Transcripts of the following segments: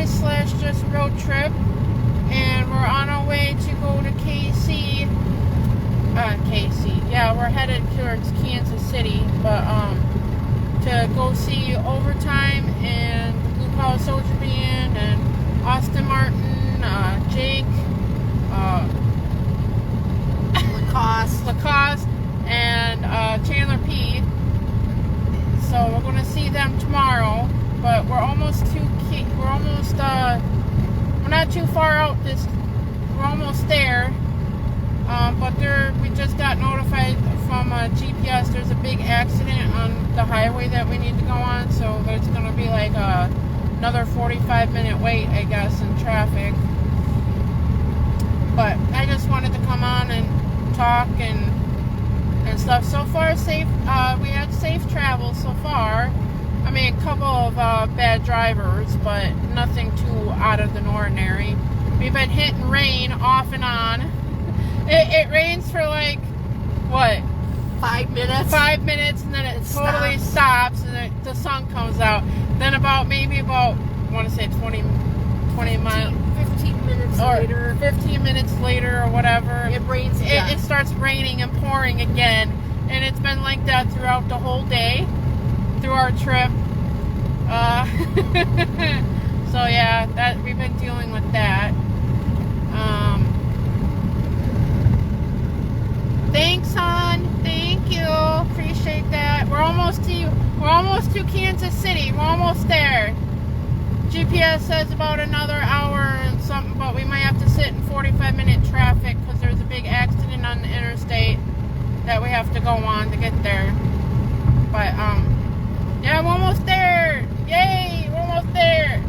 getaway slash just road trip, and we're on our way to go to KC. Yeah, we're headed towards Kansas City, but to go see OverTime and the Blue Collar Soldier Band and Austin Martin, Jake, Lacoste, and Chandler P. So we're gonna see them tomorrow, but we're not too far out. We're almost there. But we just got notified from GPS. There's a big accident on the highway that we need to go on, so there's gonna be like another 45-minute wait, I guess, in traffic. But I just wanted to come on and talk and stuff. So far, safe. We had safe travel so far. I mean, a couple of bad drivers, but nothing too out of the ordinary. We've been hitting rain off and on. It rains for like, what? 5 minutes? 5 minutes, and then it totally stops, and then the sun comes out. Then maybe about, I want to say 20 miles. 15 minutes later. 15 minutes later or whatever. It rains again. It starts raining and pouring again. And it's been like that throughout the whole day, through our trip. So yeah, we've been dealing with that. Thanks, hon. Thank you. Appreciate that. We're almost to Kansas City. We're almost there. GPS says about another hour and something, but we might have to sit in 45-minute traffic because there's a big accident on the interstate that we have to go on to get there. But yeah, we're almost there. Yay, we're almost there.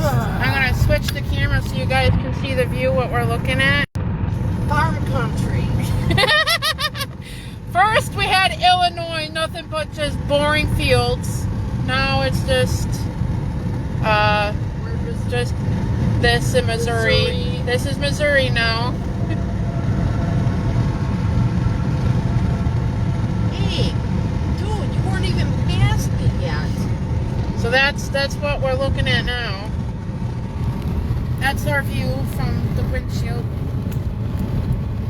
I'm gonna switch the camera so you guys can see the view, what we're looking at. Farm country. First we had Illinois, nothing but just boring fields. Now it's just this in Missouri. This is Missouri now. Hey, dude, you weren't even past it yet. So that's what we're looking at now. That's our view from the windshield.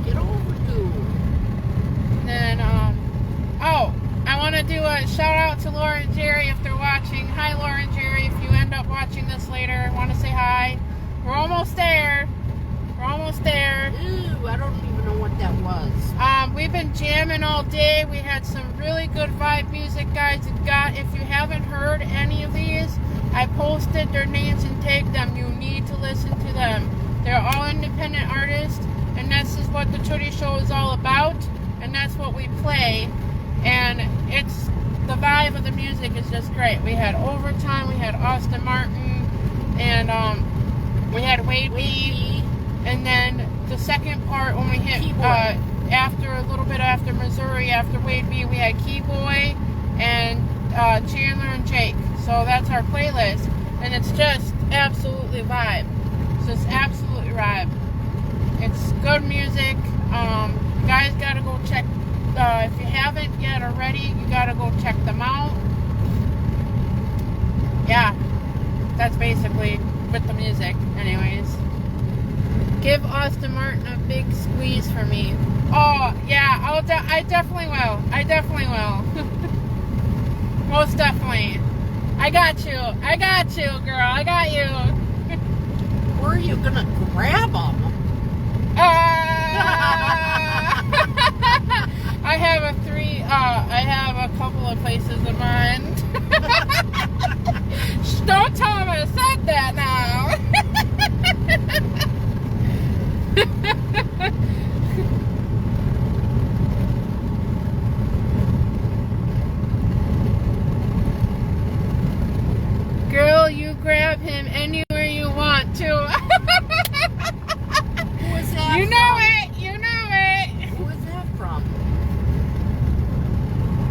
Get over, dude. And then, I want to do a shout out to Laura and Jerry if they're watching. Hi, Laura and Jerry. If you end up watching this later, I want to say hi. We're almost there. We're almost there. Ooh, I don't even know what that was. We've been jamming all day. We had some really good vibe music, guys. If you haven't heard any of these, I posted their names and tagged them. You need to listen to them. They're all independent artists, and this is what the Tootie Show is all about, and that's what we play. And it's the vibe of the music is just great. We had OverTime, we had Austin Martin, and we had Wade B. And then the second part when we hit after a little bit after Missouri, after Wade B, we had Keyboy and Chandler and Jake. So that's our playlist, and it's just absolutely vibe. It's just absolutely vibe. It's good music. You guys gotta go check. If you haven't yet already, you gotta go check them out. Yeah, that's basically with the music. Anyways, give Austin Martin a big squeeze for me. Oh yeah, I definitely will. I definitely will. Most definitely. I got you. I got you, girl. I got you. Where are you gonna grab them? I have a couple of places in mind. Shh, don't tell him I said that now. Girl, you grab him anywhere you want to. Who is that You from? know it. You know it. Who is that from?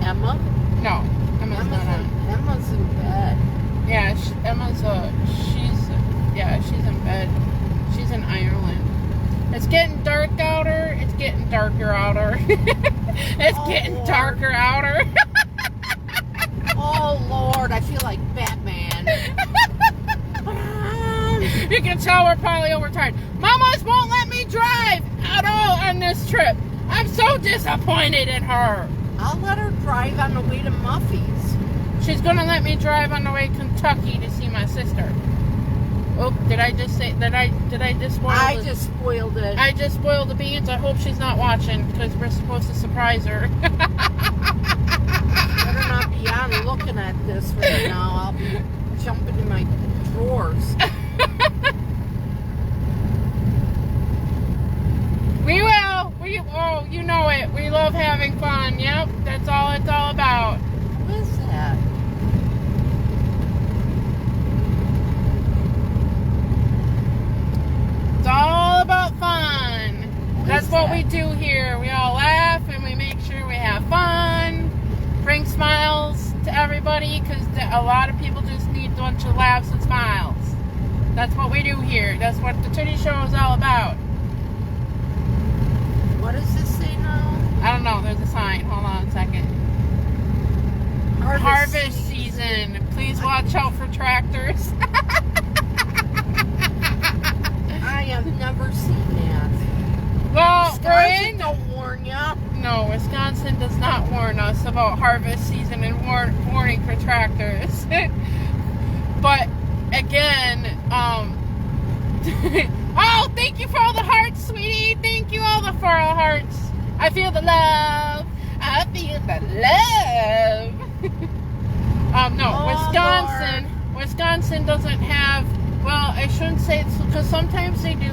Emma? No, Emma's not on. Emma's in bed. Yeah, she's in bed. She's in Ireland. It's getting dark outer. It's getting darker outer. It's getting Lord. darker outer. Oh, Lord, I feel like Batman. You can tell we're probably overtired. Mamas won't let me drive at all on this trip. I'm so disappointed in her. I'll let her drive on the way to Muffy's. She's gonna let me drive on the way to Kentucky to see my sister. Oh, did I just say that? Did I just spoil? I just spoiled it. I just spoiled the beans. I hope she's not watching because we're supposed to surprise her. Better not be on looking at this right now. I'll be jumping in my drawers. We will. Oh, you know it. We love having fun. Yep, that's all it's all about. What is that? It's all about fun. That's what we do here. We all laugh and we make sure we have fun. Bring smiles to everybody because a lot of people just need a bunch of laughs and smiles. That's what we do here. That's what the Titty Show is all about. What does this say now? I don't know. There's a sign. Hold on a second. Harvest season. Please watch out for tractors. I have never seen that. Well, Wisconsin don't warn ya. No, Wisconsin does not warn us about harvest season and warning for tractors. But again, oh, thank you for all the hearts, sweetie. Thank you for all the hearts. I feel the love. I feel the love. No, Oh, Wisconsin doesn't have. Well, I shouldn't say it's because sometimes they do.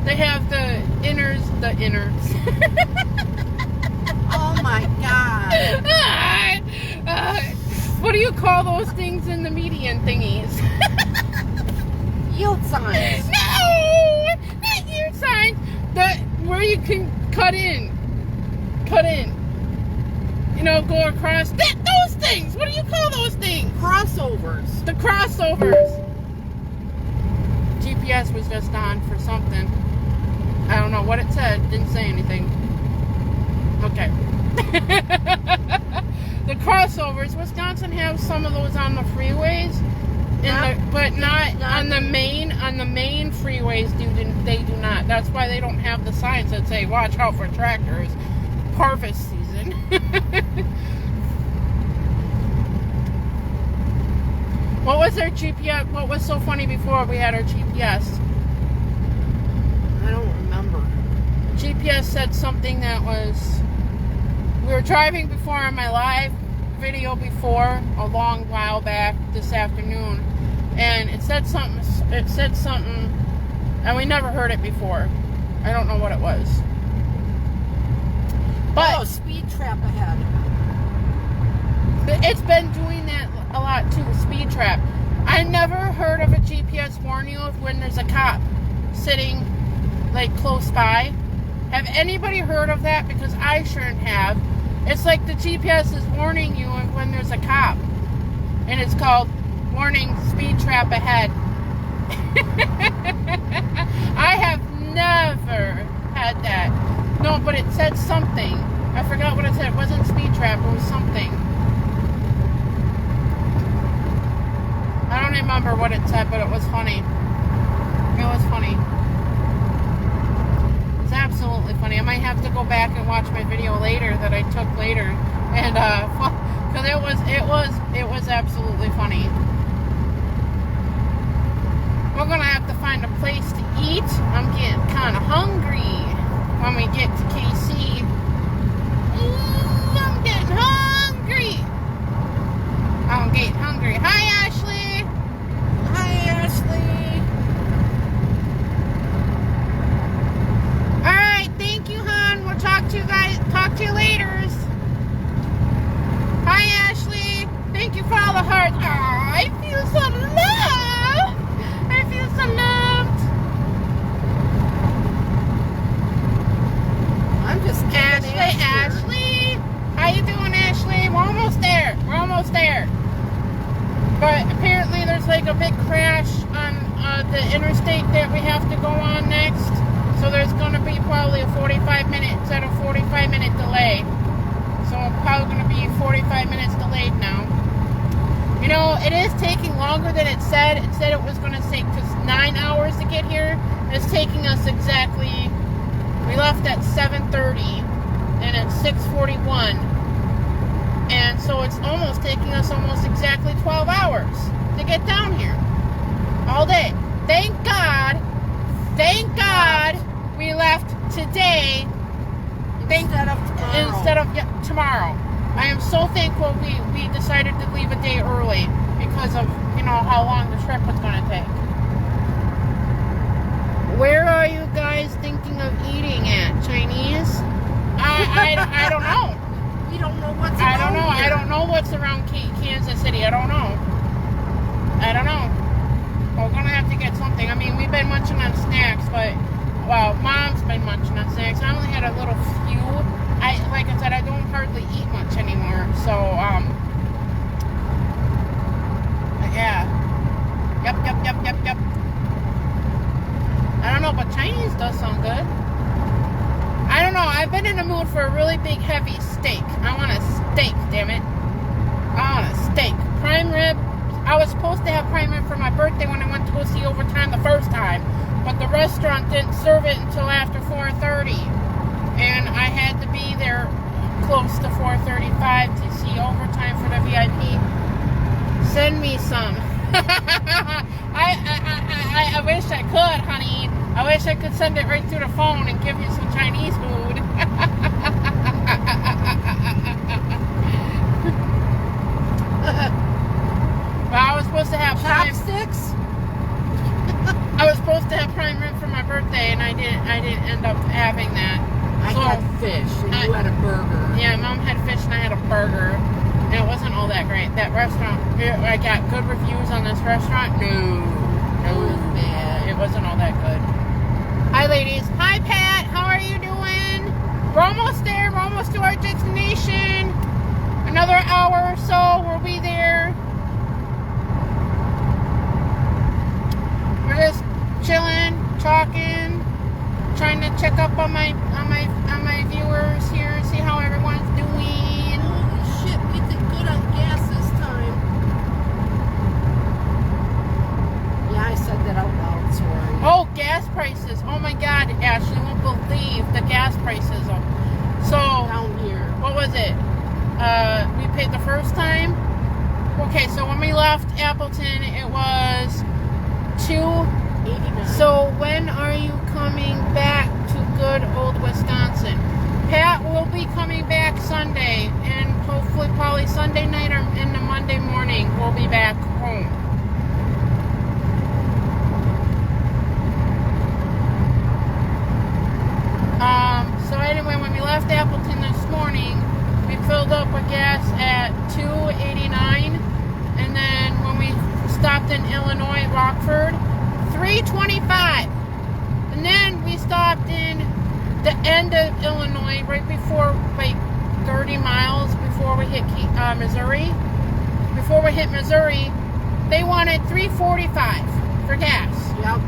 They have the inners. Oh my God. What do you call those things in the median thingies? Yield signs. No, not yield signs. Where you can cut in. You know, go across. Those things. What do you call those things? Crossovers. The crossovers. GPS was just on for something. I don't know what it said. Didn't say anything. Okay. The crossovers. Wisconsin has some of those on the freeways, but not on the main. On the main freeways, they do not. That's why they don't have the signs that say "Watch out for tractors." Harvest season. What was our GPS? What was so funny before we had our GPS? I don't remember. GPS said something that was. We were driving before on my live video before a long while back this afternoon, and it said something. And we never heard it before. I don't know what it was. But speed trap ahead. It's been doing that a lot too, speed trap. I never heard of a GPS warn you when there's a cop sitting like close by. Have anybody heard of that? Because I sure have. It's like the GPS is warning you when there's a cop. And it's called warning speed trap ahead. I have never had that. No, but it said something. I forgot what it said. It wasn't speed trap. It was something. I don't remember what it said, but it was funny. It was funny. It's absolutely funny. I might have to go back and watch my video later that I took later, and because it was absolutely funny. We're gonna have to find a place to eat. I'm getting kind of hungry when we get to KC. I'm getting hungry. I'm getting hungry. Hi, Ashley. Hi, Ashley. All right, thank you, hon. We'll talk to you later. Hi, Ashley. Thank you for all the hearts. Oh, I feel so loved. I feel so loved. I'm just kidding. Ashley. How you doing, Ashley? We're almost there. But apparently there's like a big crash on the interstate that we have to go on next. So there's going to be probably a 45-minute instead of 45-minute delay. So I'm probably going to be 45 minutes delayed now. You know, it is taking longer than it said. It said it was going to take just 9 hours to get here. It's taking us exactly, we left at 7:30 and it's 6:41. And so it's almost taking us almost exactly 12 hours to get down here. All day. Thank God we left today instead of tomorrow. I am so thankful we decided to leave a day early because of, you know, how long the trip was going to take. Where are you guys thinking of eating at? Chinese? I don't know. We don't know what's I don't know. here. I don't know what's around Kansas City. I don't know. We're going to have to get something. I mean, we've been munching on snacks, but, well, Mom's been munching on snacks. I only had a little few. Like I said, I don't hardly eat much anymore. So, yeah. Yep. I don't know, but Chinese does sound good. I don't know. I've been in the mood for a really big, heavy steak. I want a steak, damn it. I want a steak. Prime rib. I was supposed to have prime rib for my birthday when I went to go see OverTime the first time, but the restaurant didn't serve it until after 4:30, and I had to be there close to 4:35 to see OverTime for the VIP. Send me some. I wish I could, honey. I wish I could send it right through the phone and give you some Chinese food. Well, I was supposed to have chopsticks. I was supposed to have prime rib for my birthday, and I didn't end up having that. I had fish, and you had a burger. Yeah, Mom had fish, and I had a burger. And it wasn't all that great. That restaurant, I got good reviews on this restaurant. No, It was bad. it wasn't all that good. Hi, ladies. Hi, Pat. How are you doing? We're almost there. We're almost to our destination. Another hour or so, we'll be there. We're just chilling, talking, trying to check up on my viewers here and see how everyone's doing. Holy shit, we did good on gas this time. Yeah, I said that out loud, sorry. Oh, gas prices. Oh my God, Ash, you won't believe the gas prices. So, Down here. what was it? We paid the first time. Okay, so when we left Appleton, it was $2.89. So when are you coming back to good old Wisconsin? Pat will be coming back Sunday, and hopefully probably Sunday night or in the Monday morning we'll be back home. So anyway, when we left Appleton this morning, we filled up with gas at $2.89, and then when we stopped in Illinois, Rockford, $3.25, and then we stopped in the end of Illinois, right before, like 30 miles before we hit Missouri. Before we hit Missouri, they wanted $3.45 for gas. Yep.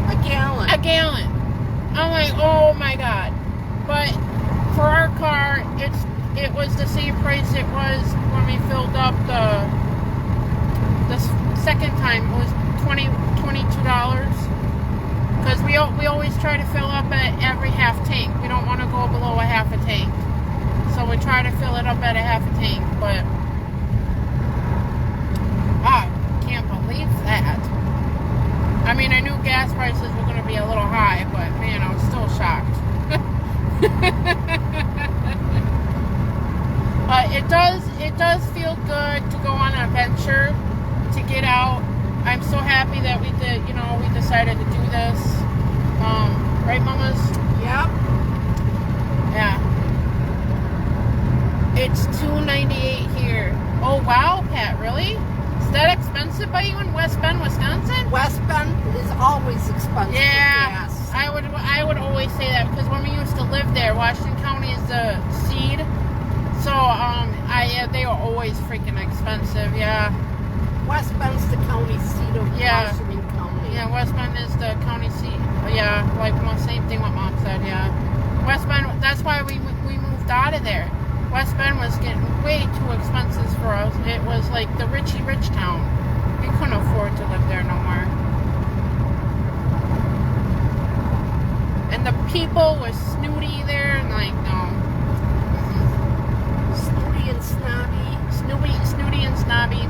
A gallon. A gallon. I'm like, oh my God. But for our car, it was the same price it was when we filled up the second time. It was $22. Because we always try to fill up at every half tank. We don't want to go below a half a tank. So we try to fill it up at a half a tank. But I can't believe that. I mean, I knew gas prices were going to be a little high, but man, I was still shocked. But it does feel good to go on an adventure, to get out. I'm so happy that we decided to do this. Right, mamas? Yep. Yeah. It's $2.98 here. Oh wow, Pat, really? Is that expensive by you in West Bend, Wisconsin? West Bend is always expensive. Yeah, Gas. I would always say that, because when we used to live there, Washington County is the seed. So they were always freaking expensive. Yeah. West Bend's the county seat of Yeah. Washington County. Yeah, West Bend is the county seat. Yeah, like same thing what Mom said. Yeah, West Bend. That's why we moved out of there. West Bend was getting way too expensive for us. It was like the richy rich town. We couldn't afford to live there no more. And the people were snooty there, and like, no. Snooty and snobby. Snooty and snobby.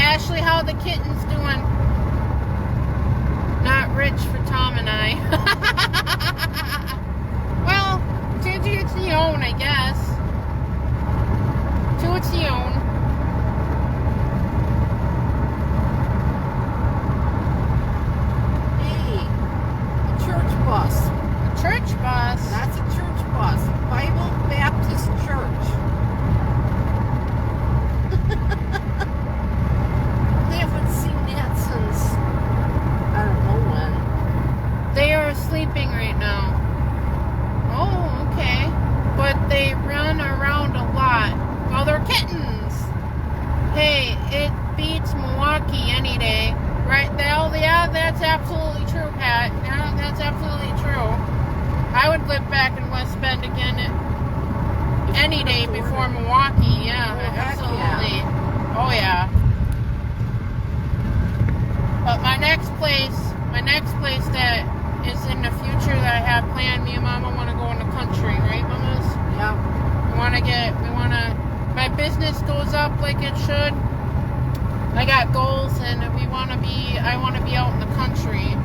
Ashley, how the kittens doing? Not rich for Tom and I. Well, to each the own, I guess. To each the own. Hey, a church bus. A church bus? That's a church bus. Bible Baptist Church. They haven't seen that since I don't know when. They are sleeping right now. Oh, okay. But they run around a lot. Well, they're kittens. Hey, it beats Milwaukee any day. Right? Yeah, that's absolutely true, Pat. Yeah, that's absolutely true. I would live back in West Bend again any day before Milwaukee. Yeah, absolutely. Yeah. Oh, yeah. But my next place that is in the future that I have planned, me and Mama want to go in the country, right, Mamas? Yeah. My business goes up like it should. I got goals, and I want to be out in the country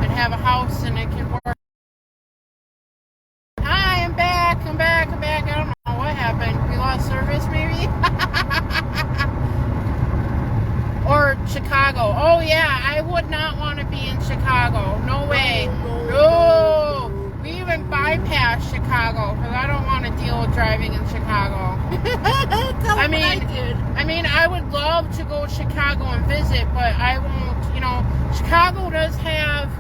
and have a house, and it can work. Hi, I'm back. I don't know what happened. We lost service, maybe? Or Chicago. Oh, yeah, I would not want to be in Chicago. No way. No. We even bypassed Chicago because I don't want to deal with driving in Chicago. I mean, I would love to go to Chicago and visit, but I won't. Chicago does have.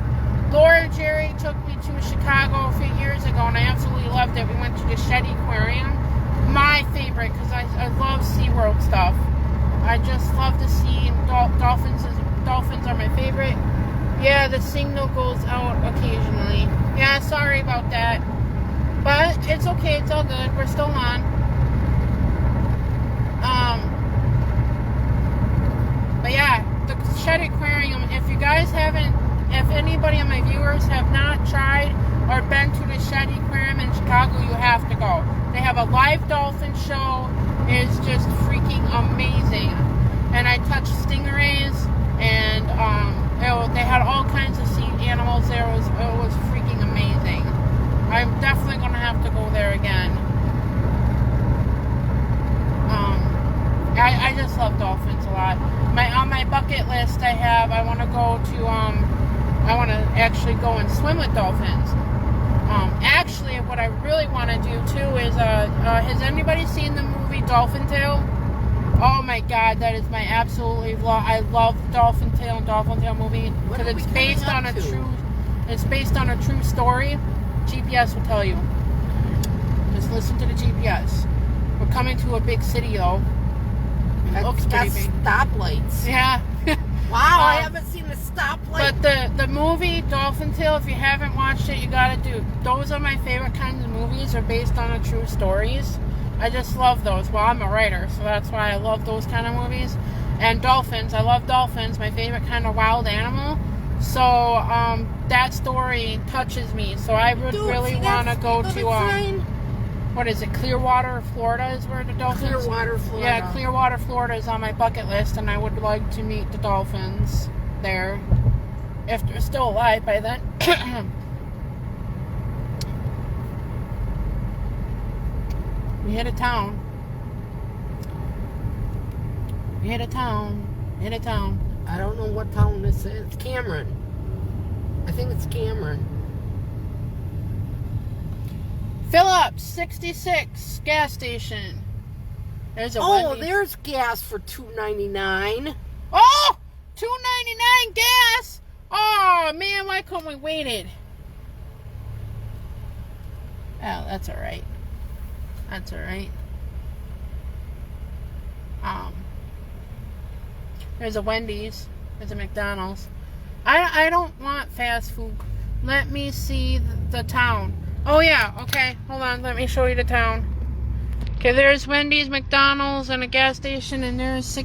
Laura and Jerry took me to Chicago a few years ago, and I absolutely loved it. We went to the Shetty Aquarium. My favorite, because I love SeaWorld stuff. I just love to see dolphins. Dolphins are my favorite. Yeah, the signal goes out occasionally. Yeah, sorry about that. But it's okay. It's all good. We're still on. But yeah, the Shetty Aquarium. If you guys haven't, if anybody of my viewers have not tried or been to the Shetty Aquarium in Chicago, you have to go. They have a live dolphin show. It's just freaking amazing. And I touched stingrays, and they had all kinds of sea animals there. It was freaking amazing. I'm definitely gonna have to go there again. I just love dolphins a lot. On my bucket list, I want to go to I want to actually go and swim with dolphins. Actually, what I really want to do too is has anybody seen the movie Dolphin Tale? Oh my God, that is my absolutely I love Dolphin Tale and Dolphin Tale movie because it's based on a true story. GPS will tell you. Just listen to the GPS. We're coming to a big city though. It looks pretty big. Stoplights. Yeah. Wow, I haven't seen the stoplight. But the movie Dolphin Tale, if you haven't watched it, you gotta do. Those are my favorite kinds of movies. Are based on true stories. I just love those. Well, I'm a writer, so that's why I love those kind of movies. And dolphins, I love dolphins. My favorite kind of wild animal. So that story touches me. So I would really want to go to what is it? Clearwater, Florida is where the dolphins. Clearwater, Florida. Yeah, Clearwater, Florida is on my bucket list, and I would like to meet the dolphins there if they're still alive by then. We hit a town. I don't know what town this is. It's Cameron. I think it's Cameron. Phillips 66 gas station. There's a Wendy's. There's gas for $2.99. Oh, $2.99 gas. Oh man, why couldn't we wait it? Oh, that's all right. That's all right. There's a Wendy's. There's a McDonald's. I don't want fast food. Let me see the town. Oh yeah, okay. Hold on, let me show you the town. Okay, there's Wendy's, McDonald's, and a gas station, and there's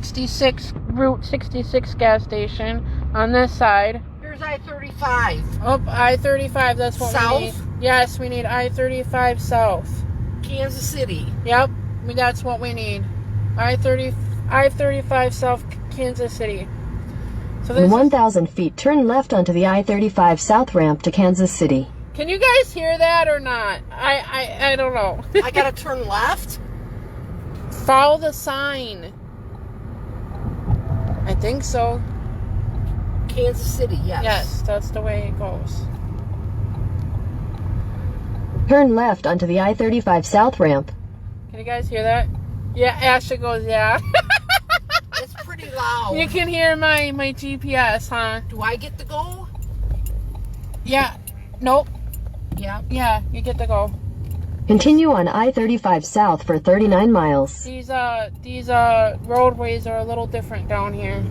Route 66 gas station on this side. Here's I-35. Oh, I-35, that's what South? we need. Yes, we need I-35 South. Kansas City. Yep, that's what we need. I-35 South, Kansas City. So In 1,000 feet, turn left onto the I-35 South ramp to Kansas City. Can you guys hear that or not? I don't know. I gotta turn left? Follow the sign. I think so. Kansas City, yes. Yes, that's the way it goes. Turn left onto the I-35 South ramp. Can you guys hear that? Yeah, Ashley goes, yeah. It's pretty loud. You can hear my GPS, huh? Do I get to go? Yeah. Nope. Yeah. Yeah, you get to go. Continue on I-35 South for 39 miles. These roadways are a little different down here.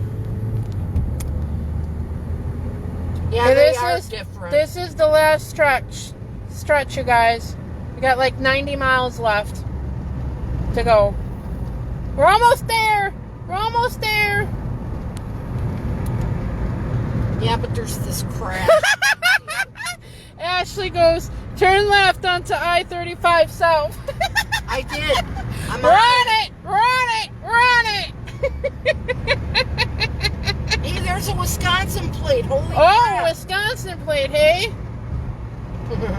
Yeah, Okay, they are different. This is the last stretch, you guys. We got like 90 miles left to go. We're almost there. We're almost there. Yeah, but there's this crap. Ashley goes, turn left onto I-35 South. I did. I'm We're on it. Hey, there's a Wisconsin plate. Holy Oh, crap. Wisconsin plate, hey?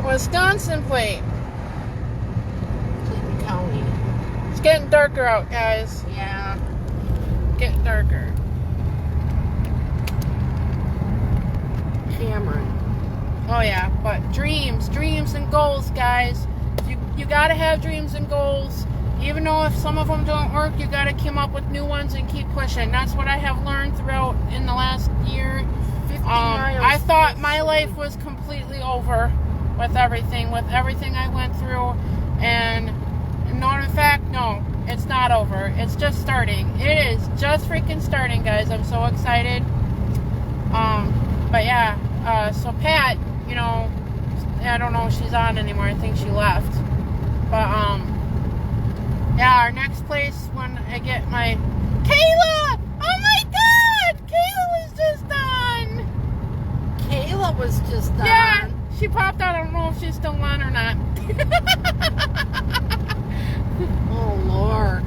Wisconsin plate. Clinton County. It's getting darker out, guys. Yeah. Getting darker. Cameron. Oh yeah, but dreams and goals, guys. You gotta have dreams and goals. Even though if some of them don't work, you gotta come up with new ones and keep pushing. That's what I have learned throughout in the last year. 50 miles. I thought my life was completely over with everything I went through, and in fact, no, it's not over. It's just starting. It is just freaking starting, guys. I'm so excited. But yeah, so Pat, you know, I don't know if she's on anymore. I think she left. But yeah, our next place when I get my Kayla. Oh my God, Kayla was just on. Kayla was just on. Yeah, she popped out. I don't know if she's still on or not. Oh, Lord.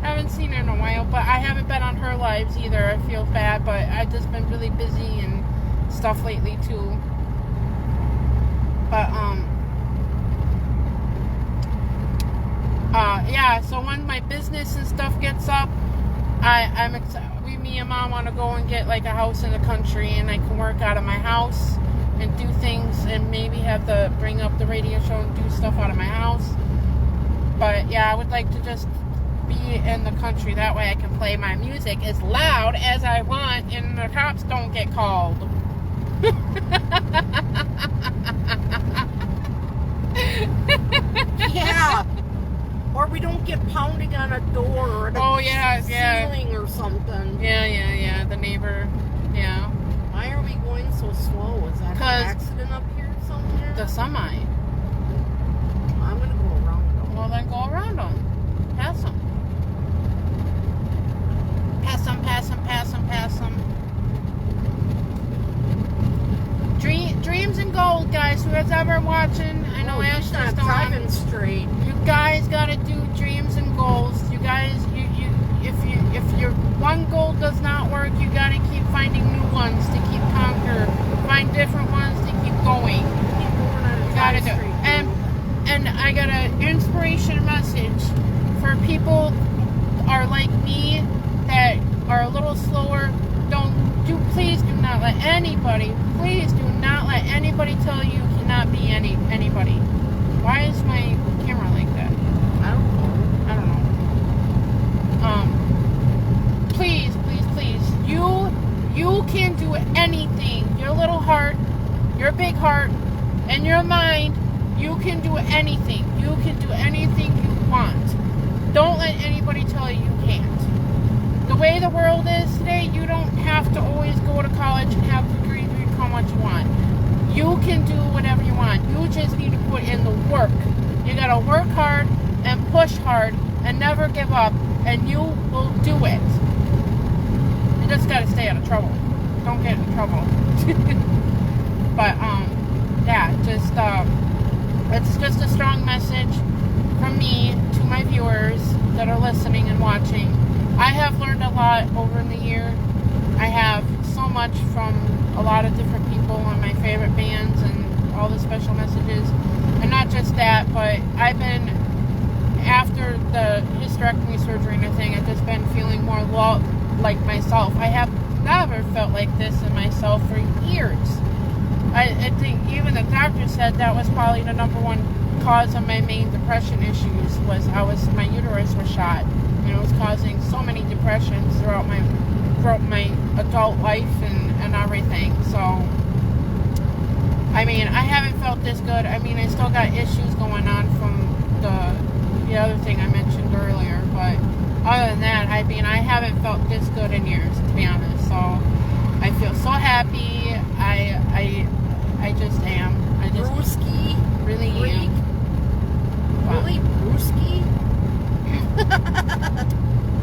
I haven't seen her in a while, but I haven't been on her lives either. I feel bad, but I've just been really busy and stuff lately too. But yeah, so when my business and stuff gets up, I'm excited. Me and Mom want to go and get like a house in the country, and I can work out of my house and do things, and maybe have to bring up the radio show and do stuff out of my house. But yeah, I would like to just be in the country. That way I can play my music as loud as I want, and the cops don't get called. Yeah. Or we don't get pounding on a door or the ceiling or something. Yeah. The neighbor. Yeah. Why are we going so slow? Is that an accident up here somewhere? The semi. I'm going to go around them. Well, then go around them. Pass them. Pass them. Dreams and goals, guys. Whoever's ever watching, I know Ashley's not still driving on. straight. You guys gotta do dreams and goals. You guys, if your one goal does not work, you gotta keep finding new ones to keep conquer. Find different ones to keep going. You gotta do. And I got an inspiration message for people are like me that are a little slower. Please do not let anybody tell you cannot be anybody. Why is my camera like that? I don't know. Please. You can do anything. Your little heart, your big heart, and your mind, you can do anything. You can do anything you want. Don't let anybody tell you you can't. The way the world is today, you don't have to always go to college and have degrees just need to put in the work. You gotta work hard and push hard and never give up, and you will do it. You just gotta stay out of trouble. Don't get in trouble. But yeah, it's just a strong message from me to my viewers that are listening and watching. I have learned a lot over the year. I have so much from a lot of different people on my favorite bands and all the special messages. And not just that, but I've been, after the hysterectomy surgery and everything, I've just been feeling more like myself. I have never felt like this in myself for years. I think even the doctor said that was probably the number one cause of my main depression issues, was my uterus was shot, and it was causing so many depressions throughout my adult life and everything. So I mean, I haven't felt this good. I mean, I still got issues going on from the other thing I mentioned earlier, but other than that, I mean, I haven't felt this good in years, to be honest. So I feel so happy. I just am. I just Brewski. Really am. Wow. Really, Brewski?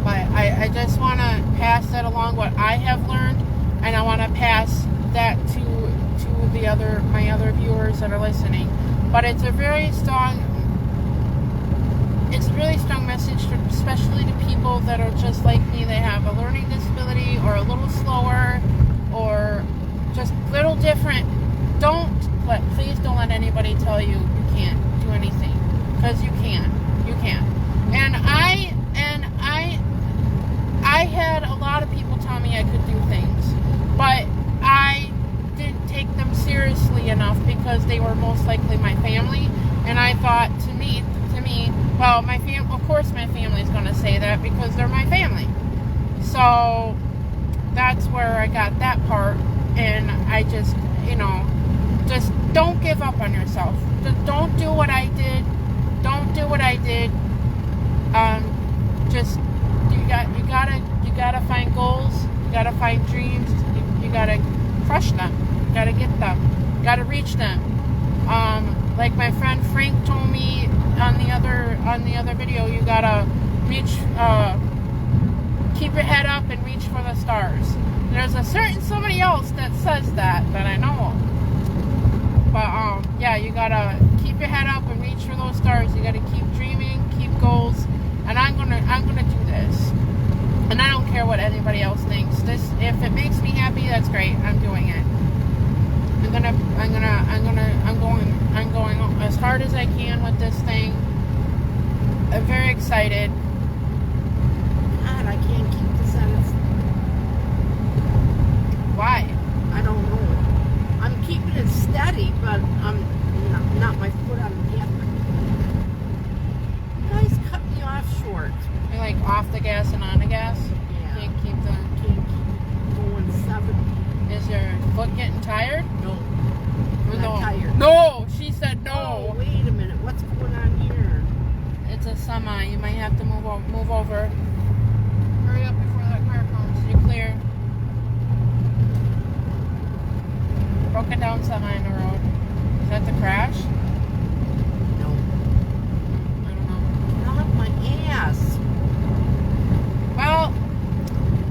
But I just want to pass that along, what I have learned, and I want to pass that to my other viewers that are listening. But it's a really strong message, especially to people that are just like me. They have a learning disability, or a little slower, or just a little different. Please don't let anybody tell you can't do anything, because you can. You can. And I had a lot of people tell me I could do things, but I didn't take them seriously enough, because they were most likely my family. And I thought, to me, well, of course my family is going to say that, because they're my family. So that's where I got that part. And I just, just don't give up on yourself. Just don't do what I did. Don't do what I did. Just you gotta find goals. You gotta find dreams. You gotta crush them. You gotta get them. You gotta reach them. Like my friend Frank told me on the other video, you gotta reach, keep your head up and reach for the stars. There's somebody else that says that I know of. But yeah, you gotta keep your head up and reach for those stars. You gotta keep dreaming, keep goals, and I'm gonna do this. And I don't care what anybody else thinks. If it makes me happy, that's great. I'm doing it. I'm going as hard as I can with this thing. I'm very excited. God, I can't keep this at its... Why? I don't know. I'm keeping it steady, but I'm not my foot on the gas. You guys cut me off short. You're like off the gas and on the gas? Yeah. Can't keep going 70. Is your foot getting tired? No. No. Tired. No! She said no! Oh, wait a minute. What's going on here? It's a semi. You might have to move over. Hurry up before that car comes. You're clear. Broken down semi in the road. Is that the crash? No. I don't know. Get off my ass. Well,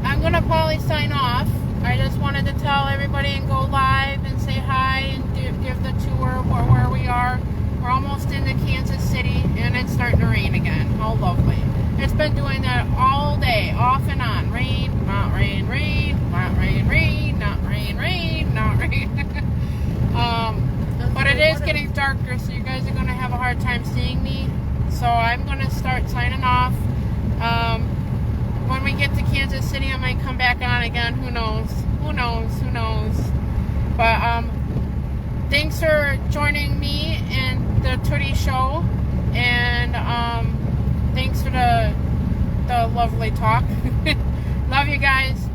I'm gonna probably sign off. I just wanted to tell everybody and go live and say hi and give the tour of where we are. We're almost into Kansas City, and it's starting to rain again. How lovely. It's been doing that all day, off and on. Rain, not rain, rain, not rain, rain, not rain, rain, not rain. But it is getting darker, so you guys are going to have a hard time seeing me. So I'm going to start signing off. When we get to Kansas City, I might come back on again. Who knows? Who knows? Who knows? But thanks for joining me in the Tootie Show, and thanks for the lovely talk. Love you guys.